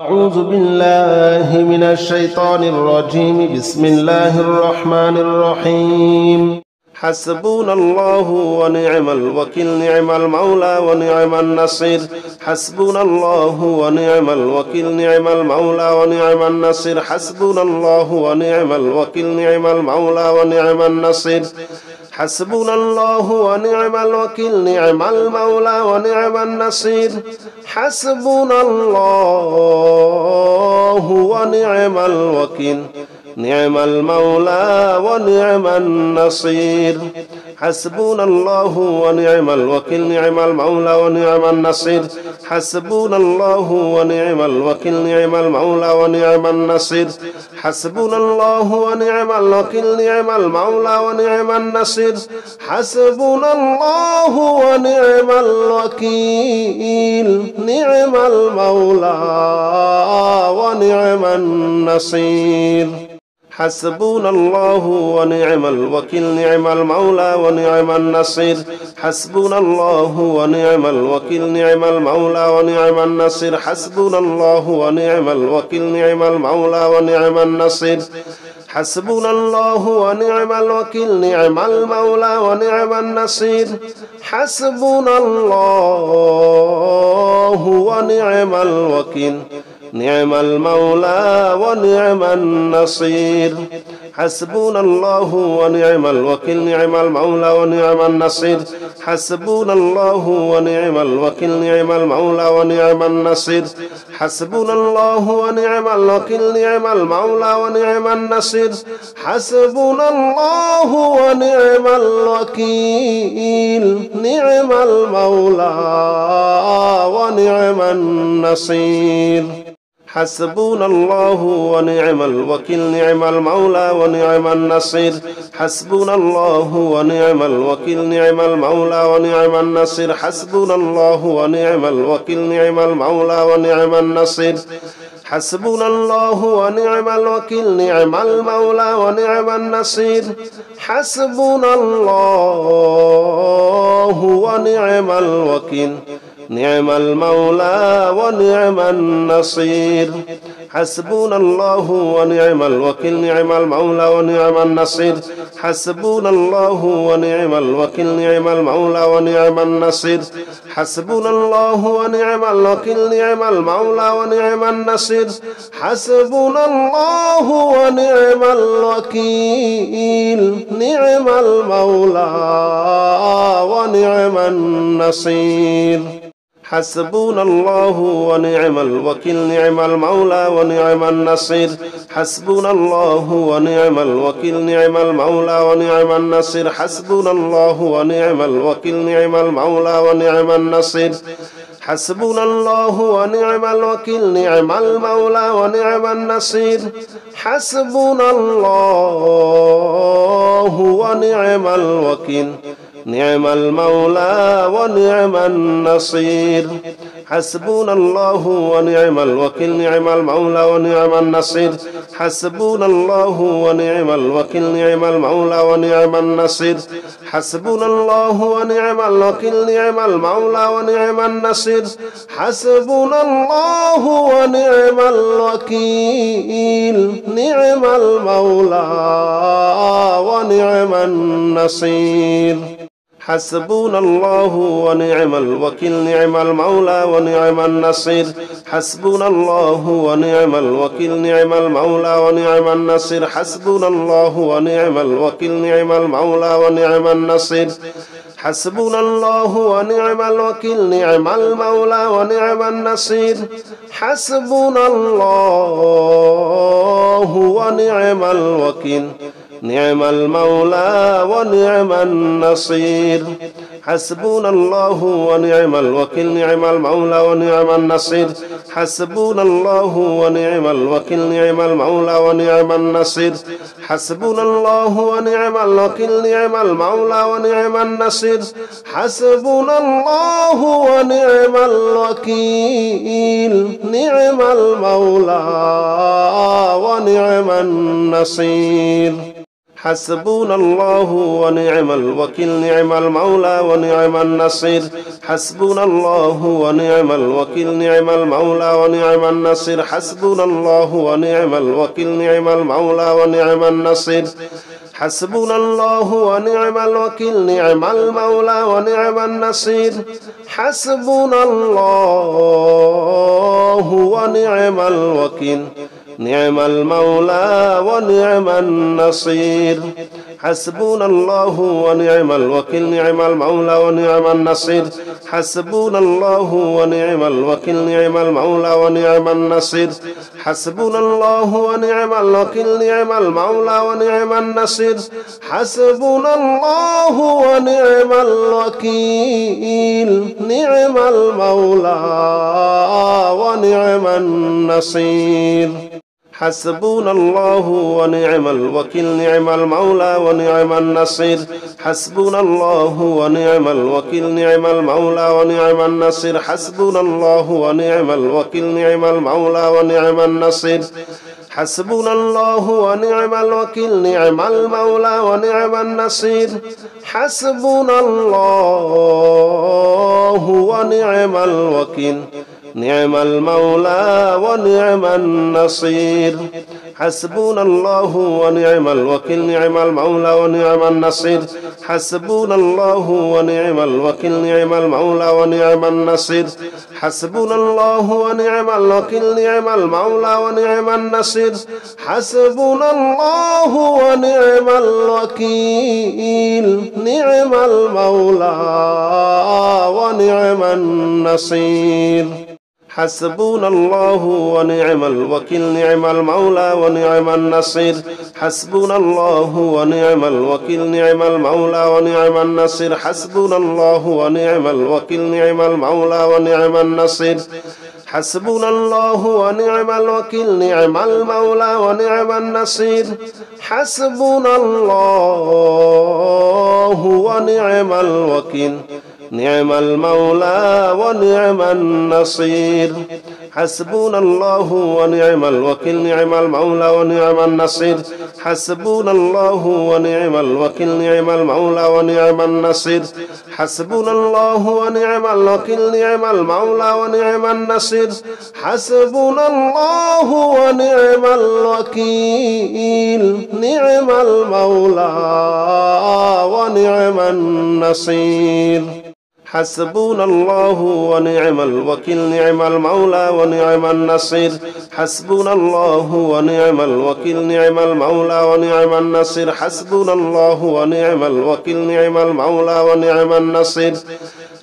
أعوذ بالله من الشيطان الرجيم. بسم الله الرحمن الرحيم. حسبنا الله ونعم الوكيل، نعم المولى ونعم النصير. حسبنا الله ونعم الوكيل، نعم المولى ونعم النصير. حسبنا الله ونعم الوكيل، نعم المولى ونعم النصير. حسبنا الله ونعم الوكيل، نعم المولى ونعم النصير. حسبنا الله ونعم الوكيل، نعم المولى ونعم النصير. حسبنا الله ونعم الوكيل، نعم المولى ونعم النصير. حسبنا الله ونعم الوكيل، نعم المولى ونعم النصير. حسبنا الله ونعم الوكيل، نعم المولى ونعم النصير. حسبنا الله ونعم الوكيل، نعم المولى ونعم النصير. حسبنا الله ونعم الوكيل، نعم المولى ونعم النصير. حسبنا الله ونعم الوكيل، نعم المولى ونعم النصير. حسبنا الله ونعم الوكيل، نعم المولى ونعم النصير. حسبنا الله ونعم الوكيل، نعم المولى ونعم النصير. حسبنا الله ونعم الوكيل، نعم المولى ونعم النصير. حسبنا الله ونعم الوكيل، نعم المولى ونعم النصير. حسبنا الله ونعم الوكيل، نعم المولى ونعم النصير. حسبنا الله ونعم الوكيل، نعم المولى ونعم النصير. حسبنا الله ونعم الوكيل، نعم المولى ونعم النصير. حسبنا الله ونعم الوكيل، نعم المولى ونعم النصير. حسبنا الله ونعم الوكيل، نعم المولى ونعم النصير. حسبنا الله ونعم الوكيل، نعم المولى ونعم النصير. حسبنا الله ونعم الوكيل، نعم المولى ونعم النصير. حسبنا الله ونعم الوكيل، نعم المولى ونعم النصير. حسبنا الله ونعم الوكيل، نعم المولى ونعم النصير. حسبنا الله ونعم الوكيل، نعم المولى ونعم النصير. حسبنا الله ونعم الوكيل، نعم المولى ونعم النصير. حسبنا الله ونعم الوكيل، نعم المولى ونعم النصير. حسبنا الله ونعم الوكيل، نعم المولى ونعم النصير. حسبنا الله ونعم الوكيل، نعم المولى ونعم النصير. حسبنا الله ونعم الوكيل، نعم المولى ونعم النصير. حسبنا الله ونعم الوكيل، نعم المولى ونعم النصير. حسبنا الله ونعم الوكيل، نعم المولى ونعم النصير. حسبنا الله ونعم الوكيل، نعم المولى ونعم النصير. حسبنا الله ونعم الوكيل، نعم المولى ونعم النصير. حسبنا الله ونعم الوكيل، نعم المولى ونعم النصير. حسبنا الله ونعم الوكيل، نعم المولى ونعم النصير. حسبنا الله ونعم الوكيل، نعم المولى ونعم النصير. حسبنا الله ونعم الوكيل، نعم المولى ونعم النصير. حسبنا الله ونعم الوكيل، نعم المولى ونعم النصير. حسبنا الله ونعم الوكيل، نعم المولى ونعم النصير. حسبنا الله ونعم الوكيل، نعم المولى ونعم النصير. حسبنا الله ونعم الوكيل، نعم المولى ونعم النصير. حسبنا الله ونعم الوكيل، نعم المولى ونعم النصير. حسبنا الله ونعم الوكيل، نعم المولى ونعم النصير. حسبنا الله ونعم الوكيل، نعم المولى ونعم النصير. حسبنا الله ونعم الوكيل نعم المولى ونعم النصير حسبنا الله ونعم الوكيل نعم المولى ونعم النصير حسبنا الله ونعم الوكيل نعم المولى ونعم النصير حسبنا الله ونعم الوكيل نعم المولى ونعم النصير حسبنا الله ونعم الوكيل نعم المولى ونعم النصير حسبنا الله ونعم الوكيل نعم المولى ونعم النصير حسبنا الله ونعم الوكيل نعم المولى ونعم النصير حسبنا الله ونعم الوكيل نعم المولى ونعم النصير حسبنا الله ونعم الوكيل نعم المولى ونعم النصير حسبنا الله ونعم الوكيل نعم المولى ونعم النصير حسبنا الله ونعم الوكيل نعم المولى ونعم النصير حسبنا الله ونعم الوكيل نعم المولى ونعم النصير حسبنا الله ونعم الوكيل نعم المولى ونعم النصير حسبنا الله ونعم الوكيل نعم المولى ونعم النصير حسبنا الله ونعم الوكيل نعم المولى ونعم النصير حسبنا الله ونعم الوكيل نعم المولى ونعم النصير حسبنا الله ونعم الوكيل نعم المولى ونعم النصير حسبنا الله ونعم الوكيل نعم المولى ونعم النصير حسبنا الله ونعم الوكيل نعم المولى ونعم النصير حسبنا الله ونعم الوكيل نعم المولى ونعم النصير حسبنا الله ونعم الوكيل نعم المولى ونعم النصير حسبنا الله ونعم الوكيل نعم المولى ونعم النصير حسبنا الله ونعم الوكيل نعم المولى ونعم النصير حسبنا الله ونعم الوكيل نعم المولى ونعم النصير حسبنا الله ونعم الوكيل نعم المولى ونعم النصير حسبنا الله ونعم الوكيل نعم المولى ونعم النصير حسبنا الله ونعم الوكيل نعم المولى ونعم النصير حسبنا الله ونعم الوكيل نعم المولى ونعم النصير حسبنا الله ونعم الوكيل نعم المولى ونعم النصير حسبنا الله ونعم الوكيل نعم المولى ونعم النصير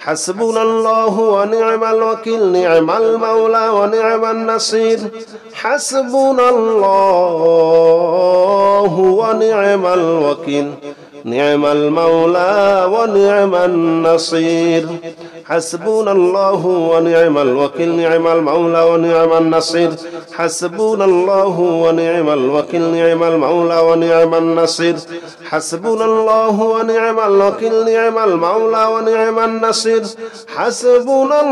حسبنا الله ونعم الوكيل نعم المولى ونعم النصير حسبنا الله ونعم الوكيل نعم المولى ونعم النصير حسبنا الله ونعم الوكيل نعم المولى ونعم النصير حسبنا الله ونعم الوكيل نعم المولى ونعم النصير حسبنا الله ونعم الوكيل نعم المولى ونعم النصير حسبنا الله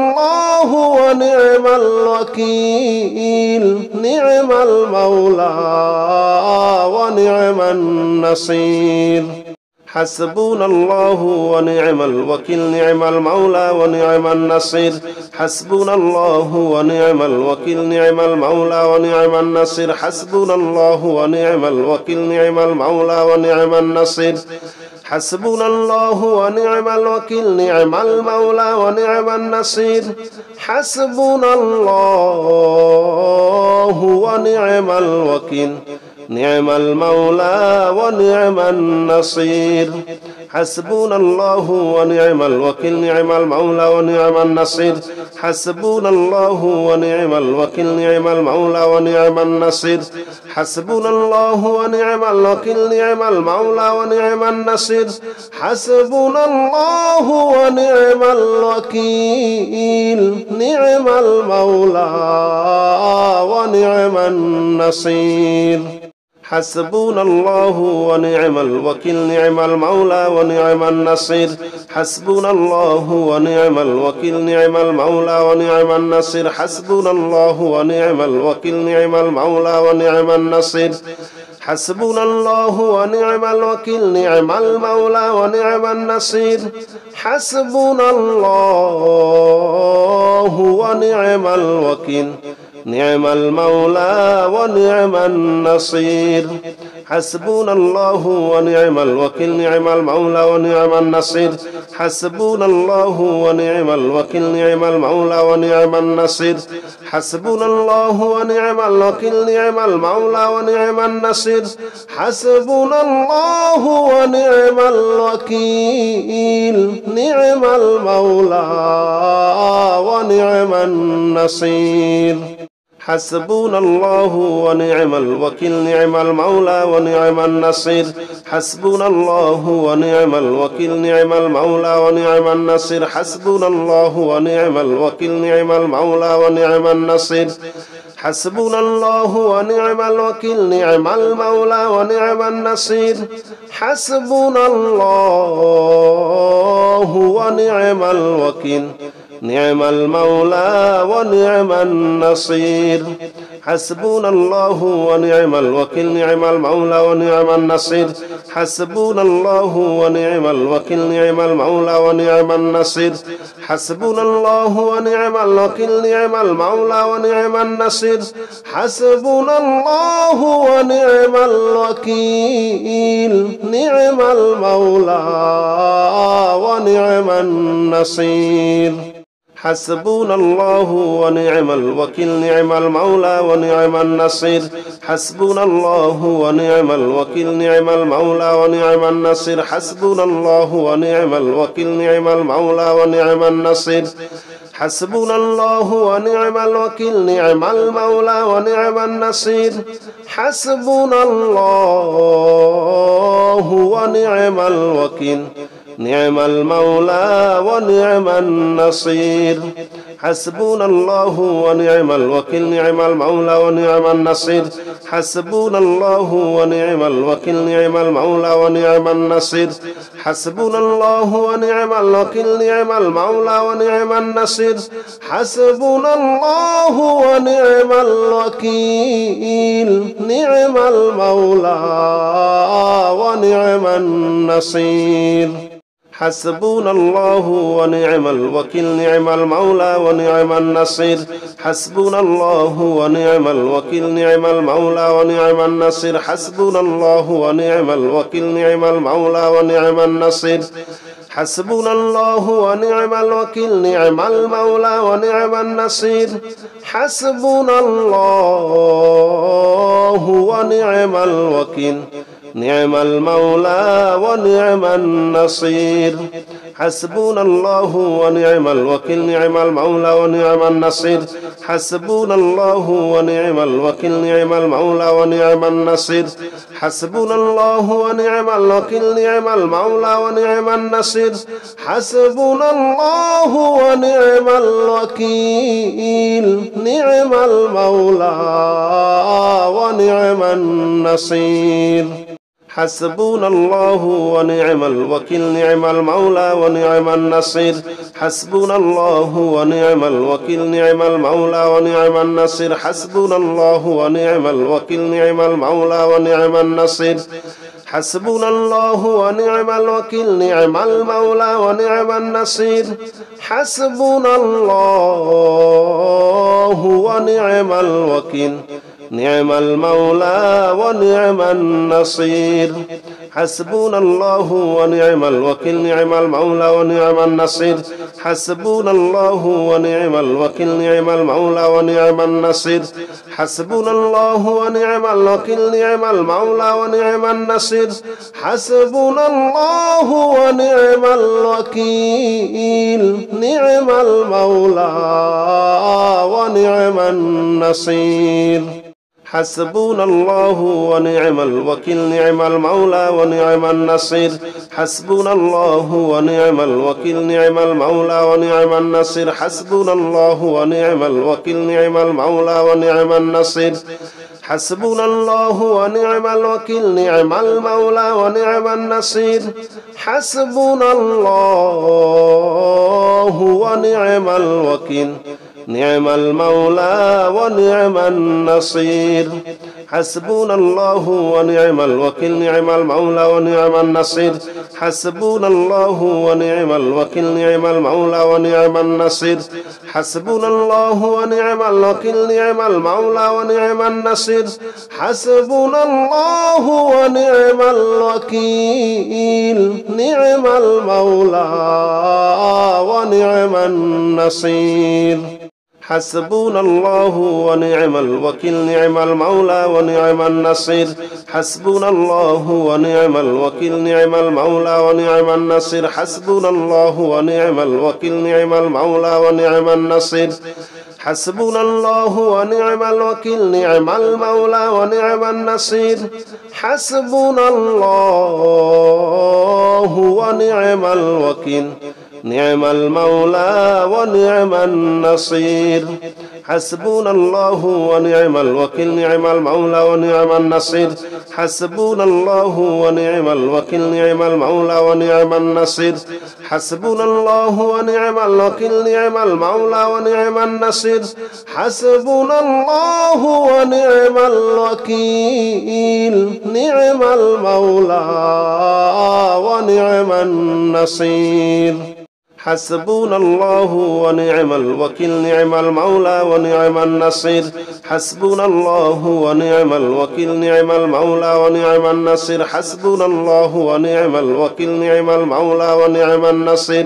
ونعم الوكيل نعم المولى ونعم النصير حسبنا الله ونعم الوكيل نعم المولى ونعم النصير حسبنا الله ونعم الوكيل نعم المولى ونعم النصير حسبنا الله ونعم الوكيل نعم المولى ونعم النصير حسبنا الله ونعم الوكيل نعم المولى ونعم النصير حسبنا الله ونعم الوكيل نعم المولى ونعم النصير حسبنا الله ونعم الوكيل نعم المولى ونعم النصير حسبنا الله ونعم الوكيل نعم المولى ونعم النصير حسبنا الله ونعم الوكيل نعم المولى ونعم النصير حسبنا الله ونعم الوكيل نعم المولى ونعم النصير حسبنا الله ونعم الوكيل نعم المولى ونعم النصير حسبنا الله ونعم الوكيل نعم المولى ونعم النصير حسبنا الله ونعم الوكيل نعم المولى ونعم النصير حسبنا الله ونعم الوكيل نعم المولى ونعم النصير حسبنا الله ونعم الوكيل نعم المولى ونعم النصير حسبنا الله ونعم الوكيل نعم المولى ونعم النصير حسبنا الله ونعم الوكيل نعم المولى ونعم النصير حسبنا الله ونعم الوكيل نعم المولى ونعم النصير حسبنا الله ونعم الوكيل نعم المولى ونعم النصير حسبنا الله ونعم الوكيل نعم المولى ونعم النصير حسبنا الله ونعم الوكيل نعم المولى ونعم النصير حسبنا الله ونعم الوكيل نعم المولى ونعم النصير حسبنا الله ونعم الوكيل نعم المولى ونعم النصير حسبنا الله ونعم الوكيل نعم المولى ونعم النصير حسبنا الله ونعم الوكيل نعم المولى ونعم النصير حسبنا الله ونعم الوكيل نعم المولى ونعم النصير حسبنا الله ونعم الوكيل نعم المولى ونعم النصير حسبنا الله ونعم الوكيل نعم المولى ونعم النصير حسبنا الله ونعم الوكيل نعم المولى ونعم النصير حسبنا الله ونعم الوكيل نعم المولى ونعم النصير حسبنا الله ونعم الوكيل نعم المولى ونعم النصير حسبنا الله ونعم الوكيل نعم المولى ونعم النصير حسبنا الله ونعم الوكيل نعم المولى ونعم النصير حسبنا الله ونعم الوكيل نعم المولى ونعم النصير حسبنا الله ونعم الوكيل نعم المولى ونعم النصير حسبنا الله ونعم الوكيل نعم المولى ونعم النصير حسبنا الله ونعم الوكيل نعم المولى ونعم النصير حسبنا الله ونعم الوكيل نعم المولى ونعم النصير حسبنا الله ونعم الوكيل نعم المولى ونعم النصير حسبنا الله ونعم الوكيل نعم المولى ونعم النصير حسبنا الله ونعم الوكيل نعم المولى ونعم النصير حسبنا الله ونعم الوكيل نعم المولى ونعم النصير حسبنا الله ونعم الوكيل نعم المولى ونعم النصير حسبنا الله ونعم الوكيل نعم المولى ونعم النصير حسبنا الله ونعم الوكيل نعم المولى ونعم النصير حسبنا الله ونعم الوكيل نعم المولى ونعم النصير حسبنا الله ونعم الوكيل نعم المولى ونعم النصير حسبنا الله ونعم الوكيل نعم المولى ونعم النصير حسبنا الله ونعم الوكيل نعم المولى ونعم النصير حسبنا الله ونعم الوكيل نعم المولى ونعم النصير حسبنا الله ونعم الوكيل نعم المولى ونعم النصير حسبنا الله ونعم الوكيل نعم المولى ونعم النصير حسبنا الله ونعم الوكيل نعم المولى ونعم النصير حسبنا الله ونعم الوكيل نعم المولى ونعم النصير حسبنا الله ونعم الوكيل نعم المولى ونعم النصير حسبنا الله ونعم الوكيل نعم المولى ونعم النصير حسبنا الله ونعم الوكيل نعم المولى ونعم النصير حسبنا الله ونعم الوكيل نعم المولى ونعم النصير حسبنا الله ونعم الوكيل نعم المولى ونعم النصير حسبنا الله ونعم الوكيل نعم المولى ونعم النصير حسبنا الله ونعم الوكيل نعم المولى ونعم النصير حسبنا الله ونعم الوكيل نعم المولى ونعم النصير حسبنا الله ونعم الوكيل نعم المولى ونعم النصير حسبنا الله ونعم الوكيل نعم المولى ونعم النصير حسبنا الله ونعم الوكيل نعم المولى ونعم النصير حسبنا الله ونعم الوكيل نعم المولى ونعم النصير حسبنا الله ونعم الوكيل نعم المولى ونعم النصير حسبنا الله ونعم الوكيل نعم المولى ونعم النصير حسبنا الله ونعم الوكيل نعم المولى ونعم النصير حسبنا الله ونعم الوكيل نعم المولى ونعم النصير حسبنا الله ونعم الوكيل نعم المولى ونعم النصير حسبنا الله ونعم الوكيل نعم المولى ونعم النصير حسبنا الله ونعم الوكيل نعم المولى ونعم النصير حسبنا الله ونعم الوكيل نعم المولى ونعم النصير حسبنا الله ونعم الوكيل نعم المولى ونعم النصير حسبنا الله ونعم الوكيل نعم المولى ونعم النصير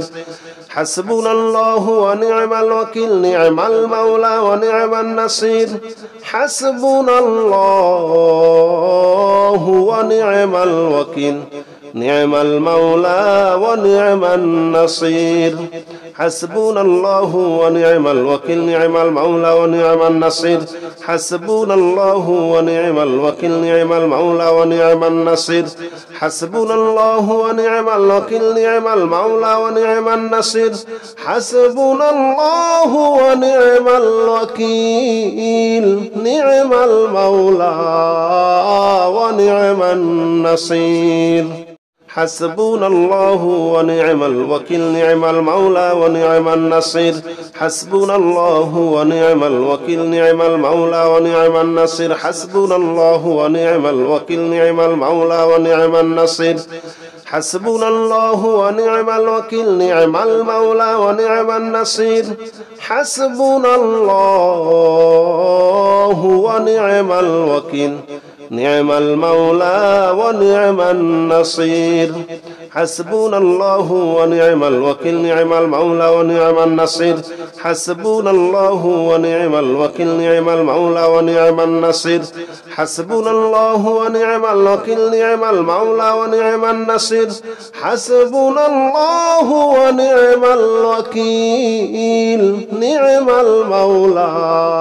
حسبنا الله ونعم الوكيل نعم المولى ونعم النصير حسبنا الله ونعم الوكيل نعم المولى ونعم النصير حسبنا الله ونعم الوكيل نعم المولى ونعم النصير حسبنا الله ونعم الوكيل نعم المولى ونعم النصير حسبنا الله ونعم الوكيل نعم المولى ونعم النصير حسبنا الله ونعم الوكيل نعم المولى ونعم النصير حسبنا الله ونعم الوكيل نعم المولى ونعم النصير حسبنا الله ونعم الوكيل نعم المولى ونعم النصير حسبنا الله ونعم الوكيل نعم المولى ونعم النصير حسبنا الله ونعم الوكيل نعم المولى ونعم النصير حسبنا الله ونعم الوكيل نعم المولى ونعم النصير حسبنا الله ونعم الوكيل نعم المولى ونعم النصير حسبنا الله ونعم الوكيل نعم المولى ونعم النصير حسبنا الله ونعم الوكيل نعم المولى ونعم النصير حسبنا الله ونعم الوكيل نعم المولى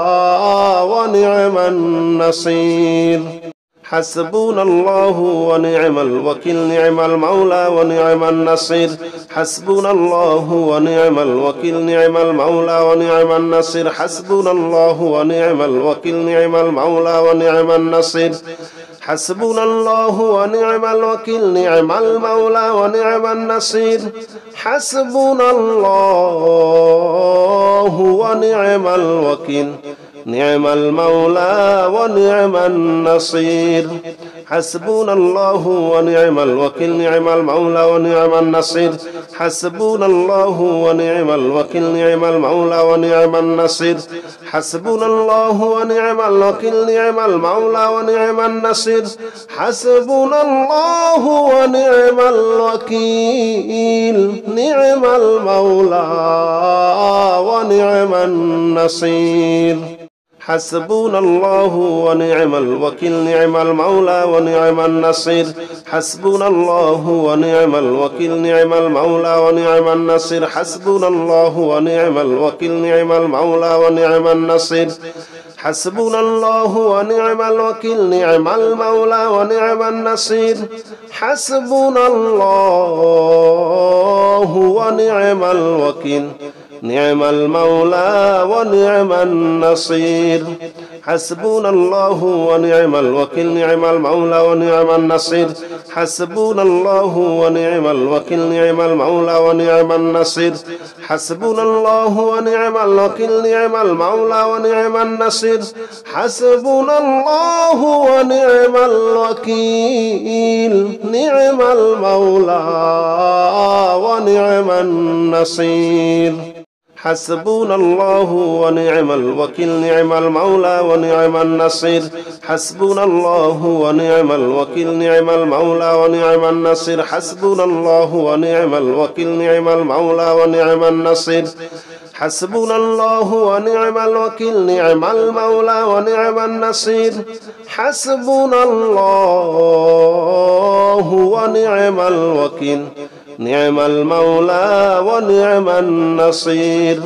ونعم النصير حسبنا الله ونعم الوكيل نعم المولى ونعم النصير حسبنا الله ونعم الوكيل نعم المولى ونعم النصير حسبنا الله ونعم الوكيل نعم المولى ونعم النصير حسبنا الله ونعم الوكيل نعم المولى ونعم النصير حسبنا الله ونعم الوكيل نعم المولى ونعم النصير حسبنا الله ونعم الوكيل نعم المولى ونعم النصير حسبنا الله ونعم الوكيل نعم المولى ونعم النصير حسبنا الله ونعم الوكيل نعم المولى ونعم النصير حسبنا الله ونعم الوكيل نعم المولى ونعم النصير حسبنا الله ونعم الوكيل نعم المولى ونعم النصير حسبنا الله ونعم الوكيل نعم المولى ونعم النصير حسبنا الله ونعم الوكيل نعم المولى ونعم النصير حسبنا الله ونعم الوكيل نعم المولى ونعم النصير حسبنا الله ونعم الوكيل نعم المولى ونعم النصير حسبنا الله ونعم الوكيل نعم المولى ونعم النصير حسبنا الله ونعم الوكيل نعم المولى ونعم النصير حسبنا الله ونعم الوكيل نعم المولى ونعم النصير حسبنا الله ونعم الوكيل نعم المولى ونعم النصير حسبنا الله ونعم الوكيل نعم المولى ونعم النصير حسبنا الله ونعم الوكيل نعم المولى ونعم النصير حسبنا الله ونعم الوكيل نعم المولى ونعم النصير حسبنا الله ونعم الوكيل نعم المولى ونعم النصير حسبنا الله ونعم الوكيل نعم المولى ونعم النصير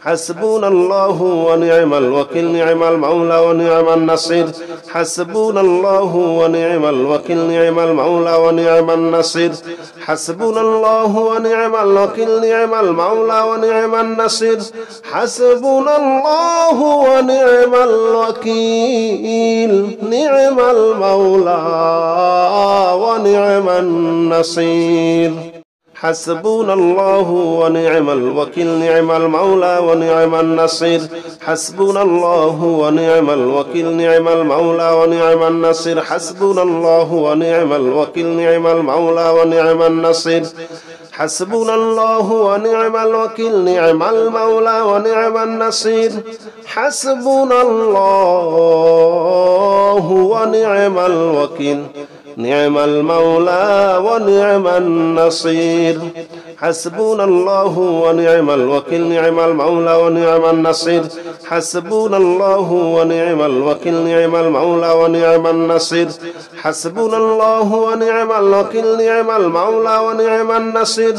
حسبنا الله ونعم الوكيل نعم المولى ونعم النصير حسبنا الله ونعم الوكيل نعم المولى ونعم النصير حسبنا الله ونعم الوكيل نعم المولى ونعم النصير حسبنا الله ونعم الوكيل نعم المولى ونعم النصير حسبنا الله ونعم الوكيل نعم المولى ونعم النصير حسبنا الله ونعم الوكيل نعم المولى ونعم النصير حسبنا الله ونعم الوكيل نعم المولى ونعم النصير حسبنا الله ونعم الوكيل نعم المولى ونعم النصير حسبنا الله ونعم الوكيل نعم المولى ونعم النصير حسبنا الله ونعم الوكيل نعم المولى ونعم النصير حسبنا الله ونعم الوكيل نعم المولى ونعم النصير حسبنا الله ونعم الوكيل نعم المولى ونعم النصير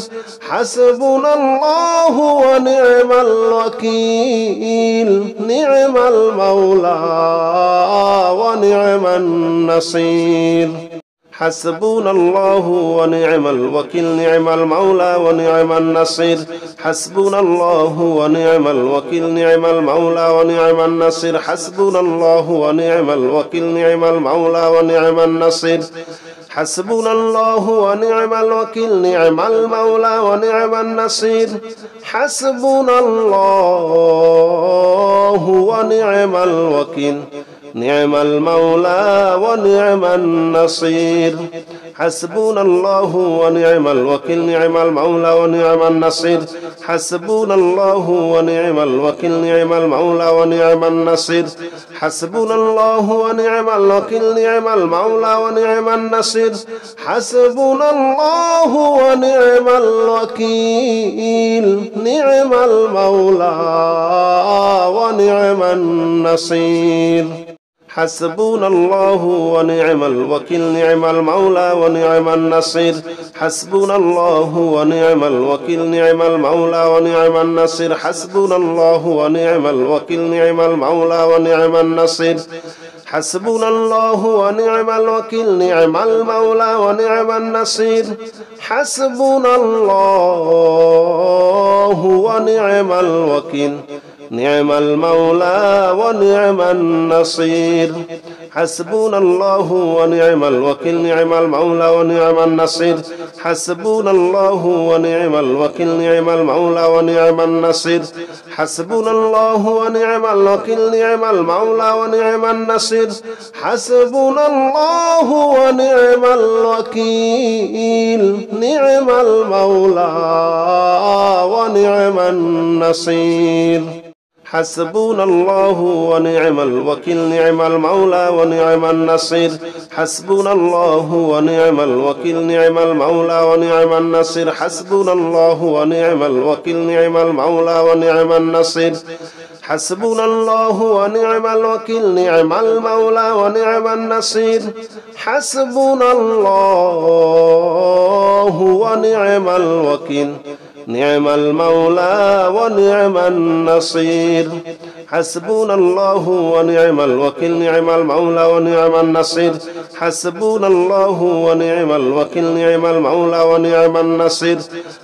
حسبنا الله ونعم الوكيل نعم المولى ونعم النصير حسبنا الله ونعم الوكيل نعم المولى ونعم النصير حسبنا الله ونعم الوكيل نعم المولى ونعم النصير حسبنا الله ونعم الوكيل نعم المولى ونعم النصير حسبنا الله ونعم الوكيل نعم المولى ونعم النصير حسبنا الله ونعم الوكيل نعم المولى ونعم النصير حسبنا الله ونعم الوكيل نعم المولى ونعم النصير حسبنا الله ونعم الوكيل نعم المولى ونعم النصير حسبنا الله ونعم الوكيل نعم المولى ونعم النصير حسبنا الله ونعم الوكيل نعم المولى ونعم النصير حسبنا الله ونعم الوكيل نعم المولى ونعم النصير حسبنا الله ونعم الوكيل نعم المولى ونعم النصير حسبنا الله ونعم الوكيل نعم المولى ونعم النصير حسبنا الله ونعم الوكيل نعم المولى ونعم النصير حسبنا الله ونعم الوكيل نعم المولى ونعم النصير حسبنا الله ونعم الوكيل نعم المولى ونعم النصير حسبنا الله ونعم الوكيل نعم المولى ونعم النصير حسبنا الله ونعم الوكيل نعم المولى ونعم النصير حسبنا الله ونعم الوكيل نعم المولى ونعم النصير حسبنا الله ونعم الوكيل نعم المولى ونعم النصير حسبنا الله ونعم الوكيل نعم المولى ونعم النصير حسبنا الله ونعم الوكيل نعم المولى ونعم النصير حسبنا الله ونعم الوكيل نعم المولى ونعم النصير حسبنا الله ونعم الوكيل نعم المولى ونعم النصير حسبنا الله ونعم الوكيل نعم المولى ونعم النصير حسبنا الله ونعم الوكيل نعم المولى ونعم النصير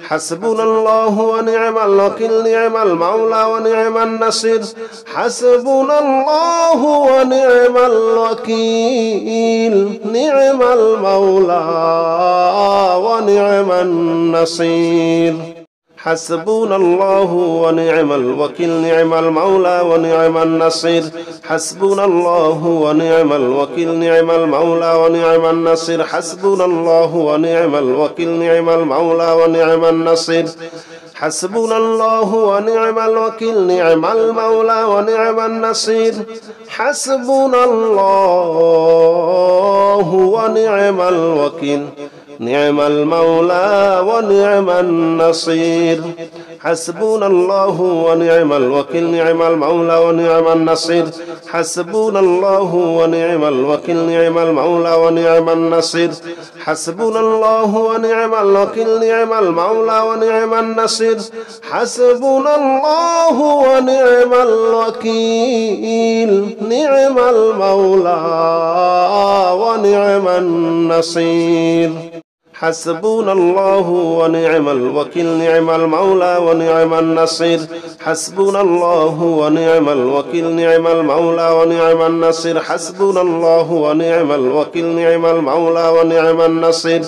حسبنا الله ونعم الوكيل نعم المولى ونعم النصير حسبنا الله ونعم الوكيل نعم المولى ونعم النصير حسبنا الله ونعم الوكيل نعم المولى ونعم النصير حسبنا الله ونعم الوكيل نعم المولى ونعم النصير حسبنا الله ونعم الوكيل نعم المولى ونعم النصير حسبنا الله ونعم الوكيل نعم المولى ونعم النصير حسبنا الله ونعم الوكيل نعم المولى ونعم النصير حسبنا الله ونعم الوكيل نعم المولى ونعم النصير حسبنا الله ونعم الوكيل نعم المولى ونعم النصير حسبنا الله ونعم الوكيل نعم المولى ونعم النصير حسبنا الله ونعم الوكيل نعم المولى ونعم النصير حسبنا الله ونعم الوكيل نعم المولى ونعم النصير حسبنا الله ونعم الوكيل نعم المولى ونعم النصير حسبنا الله ونعم الوكيل نعم المولى ونعم النصير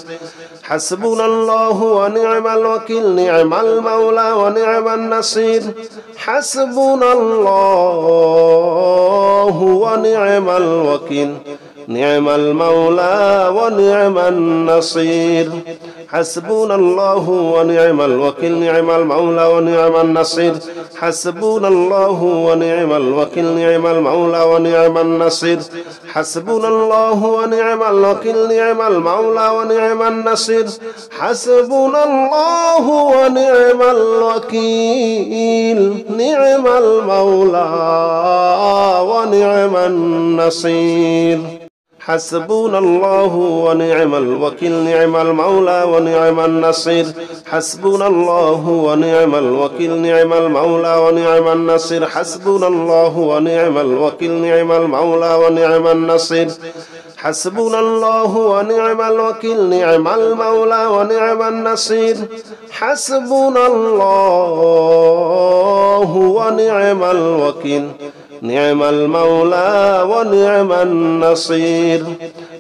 حسبنا الله ونعم الوكيل نعم المولى ونعم النصير حسبنا الله ونعم الوكيل نعم المولى ونعم النصير حسبنا الله ونعم الوكيل نعم المولى ونعم النصير حسبنا الله ونعم الوكيل نعم المولى ونعم النصير حسبنا الله ونعم الوكيل نعم المولى ونعم النصير حسبنا الله ونعم الوكيل نعم المولى ونعم النصير حسبنا الله ونعم الوكيل نعم المولى ونعم النصير حسبنا الله ونعم الوكيل نعم المولى ونعم النصير حسبنا الله ونعم الوكيل نعم المولى ونعم النصير حسبنا الله ونعم الوكيل نعم المولى ونعم النصير حسبنا الله ونعم الوكيل نعم المولى ونعم النصير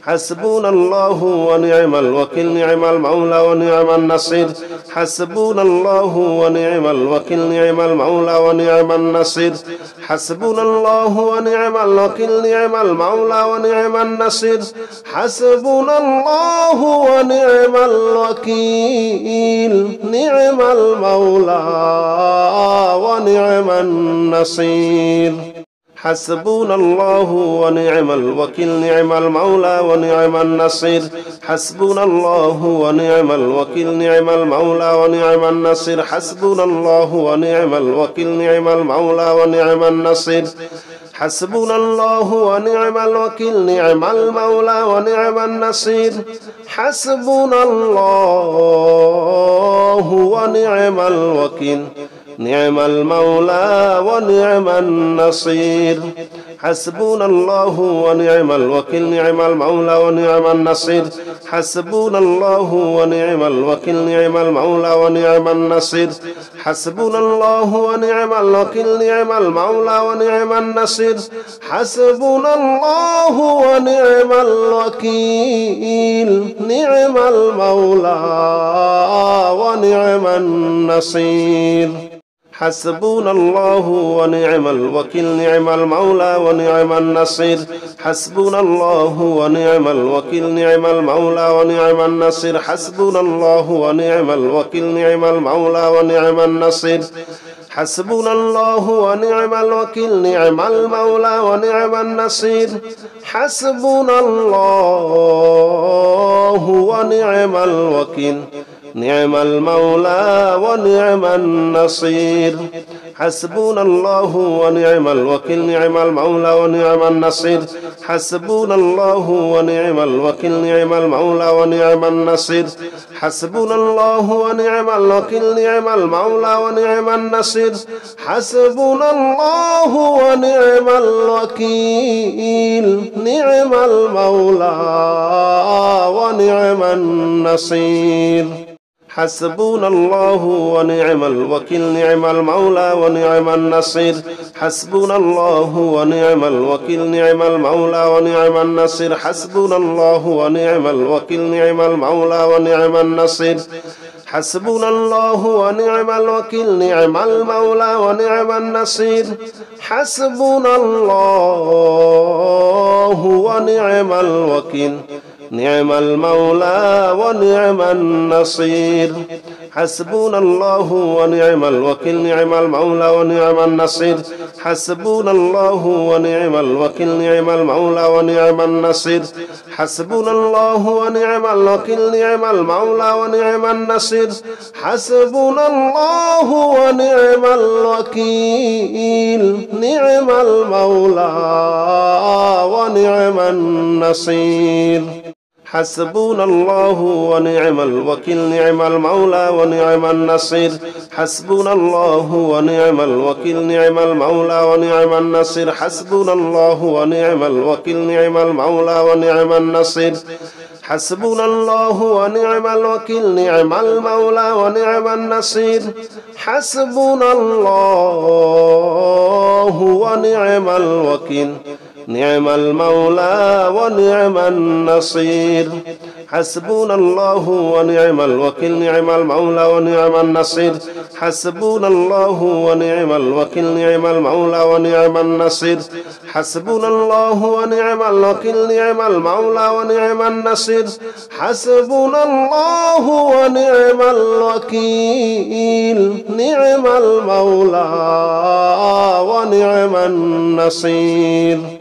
حسبنا الله ونعم الوكيل نعم المولى ونعم النصير حسبنا الله ونعم الوكيل نعم المولى ونعم النصير حسبنا الله ونعم الوكيل نعم المولى ونعم النصير حسبنا الله ونعم الوكيل نعم المولى ونعم النصير حسبنا الله ونعم الوكيل نعم المولى ونعم النصير حسبنا الله ونعم الوكيل نعم المولى ونعم النصير حسبنا الله ونعم الوكيل نعم المولى ونعم النصير حسبنا الله ونعم الوكيل نعم المولى ونعم النصير حسبنا الله ونعم الوكيل نعم المولى ونعم النصير حسبنا الله ونعم الوكيل نعم المولى ونعم النصير حسبنا الله ونعم الوكيل نعم المولى ونعم النصير حسبنا الله ونعم الوكيل نعم المولى ونعم النصير حسبنا الله ونعم الوكيل نعم المولى ونعم النصير حسبنا الله ونعم الوكيل نعم المولى ونعم النصير حسبنا الله ونعم الوكيل نعم المولى ونعم النصير حسبنا الله ونعم الوكيل نعم المولى ونعم النصير حسبنا الله ونعم الوكيل نعم المولى ونعم النصير حسبنا الله ونعم الوكيل نعم المولى ونعم النصير حسبنا الله ونعم الوكيل نعم المولى ونعم النصير حسبنا الله ونعم الوكيل نعم المولى ونعم النصير حسبنا الله ونعم الوكيل نعم المولى ونعم النصير حسبنا الله ونعم الوكيل نعم المولى ونعم النصير حسبنا الله ونعم الوكيل نعم المولى ونعم النصير حسبنا الله ونعم الوكيل نعم المولى ونعم النصير حسبنا الله ونعم الوكيل نعم المولى ونعم النصير حسبنا الله ونعم الوكيل نعم المولى ونعم النصير حسبنا الله ونعم الوكيل نعم المولى ونعم النصير حسبنا الله ونعم الوكيل نعم المولى ونعم النصير حسبنا الله ونعم الوكيل نعم المولى ونعم النصير حسبنا الله ونعم الوكيل نعم المولى ونعم النصير حسبنا الله ونعم الوكيل نعم المولى ونعم النصير حسبنا الله ونعم الوكيل نعم المولى ونعم النصير حسبنا الله ونعم الوكيل نعم المولى ونعم النصير حسبنا الله ونعم الوكيل نعم المولى ونعم النصير حسبنا الله ونعم الوكيل نعم المولى ونعم النصير حسبنا الله ونعم الوكيل نعم المولى ونعم النصير حسبنا الله ونعم الوكيل نعم المولى ونعم النصير حسبنا الله ونعم الوكيل نعم المولى ونعم النصير حسبنا الله ونعم الوكيل نعم المولى ونعم النصير حسبنا الله ونعم الوكيل نعم المولى ونعم النصير